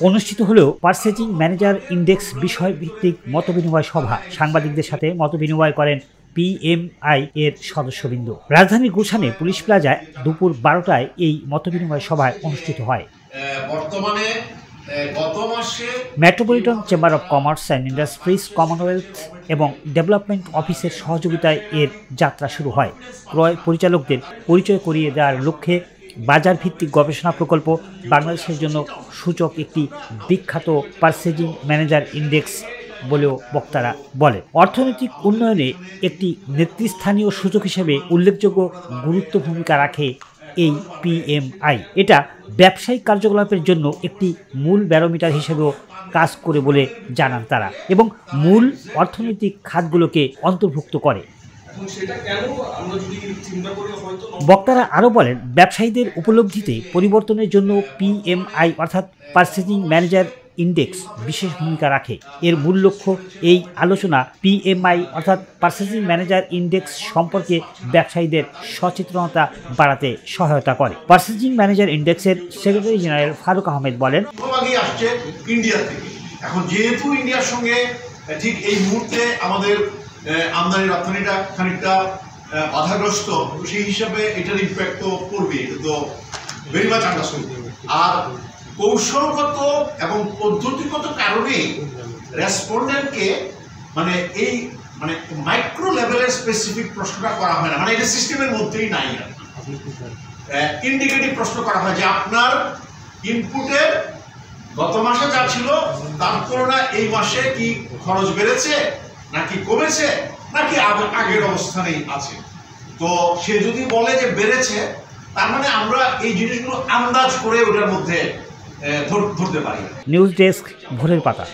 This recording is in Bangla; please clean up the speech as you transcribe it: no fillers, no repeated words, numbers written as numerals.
অনুষ্ঠিত হলেও পারচেজিং ম্যানেজার ইন্ডেক্স বিষয় ভিত্তিক মতবিনিময় সভা। সাংবাদিকদের সাথে মতবিনিময় করেন পিএমআই এর সদস্যবৃন্দ। রাজধানীর গুলশানে পুলিশ প্লাজায় দুপুর 12টায় এই মতবিনিময় সভায় অনুষ্ঠিত হয়। বর্তমানে গত মাসে metropolitan chamber of commerce and industries, Commonwealth এবং ডেভেলপমেন্ট অফিসের সহযোগিতায় এর যাত্রা শুরু হয়। ক্রয় পরিচালকদের পরিচয় করিয়ে দেওয়ার লক্ষ্যে বাজার ভিত্তিক গবেষণা প্রকল্প বাংলাদেশের জন্য সূচক একটি বিখ্যাত পারচেজিং ম্যানেজার ইন্ডেক্স বলেও বক্তারা বলে। অর্থনৈতিক উন্নয়নে একটি নেতৃস্থানীয় সূচক হিসেবে উল্লেখযোগ্য গুরুত্ব ভূমিকা রাখে এই পিএমআই। এটা ব্যবসায়িক কার্যকলাপের জন্য একটি মূল ব্যারোমিটার হিসেবেও কাজ করে বলে জানান তারা, এবং মূল অর্থনৈতিক খাতগুলোকে অন্তর্ভুক্ত করে। বক্তারা আরও বলেন, ব্যবসায়ীদের উপলব্ধিতে পরিবর্তনের জন্য পিএমআই অর্থাৎ পারচেজিং ম্যানেজার ইন্ডেক্স বিশেষ ভূমিকা রাখে। এর মূল লক্ষ্য এই আলোচনা পিএমআই অর্থাৎ পারচেজিং ম্যানেজার ইন্ডেক্স সম্পর্কে ব্যবসায়ীদের সচেতনতা বাড়াতে সহায়তা করে। পারচেজিং ম্যানেজার ইন্ডেক্সের সেক্রেটারি জেনারেল ফারুক আহমেদ বলেন, আসছে ইন্ডিয়া থেকে। এখন যেহেতু ইন্ডিয়ার সঙ্গে ঠিক এই মুহূর্তে আমাদের আমদানি রপ্তানিটা খানিকটা বাধাগ্রস্ত, সেই হিসাবে এটার ইম্প্যাক্ট তো পড়বে, এটা তো ভেরি মাচ আন্ডারস্ট্যান্ড। আর কৌশলগত এবং পদ্ধতিগত কারণে রেসপন্ডেন্টকে এই মাইক্রো লেভেলের স্পেসিফিক প্রশ্নটা করা হয় না, এটা সিস্টেমের মধ্যেই নাই। ইন্ডিকেটিভ প্রশ্ন করা হয় যে আপনার ইনপুটের গত মাসে যা ছিল তার তুলনায় এই মাসে কি খরচ বেড়েছে নাকি কমেছে নাকি আগের অবস্থানেই আছে। তো সে যদি বলে যে বেড়েছে, তার মানে আমরা এই জিনিসগুলো আন্দাজ করে ওটার মধ্যে ধরতে পারি। নিউজ ডেস্ক, ভোরের পাতা।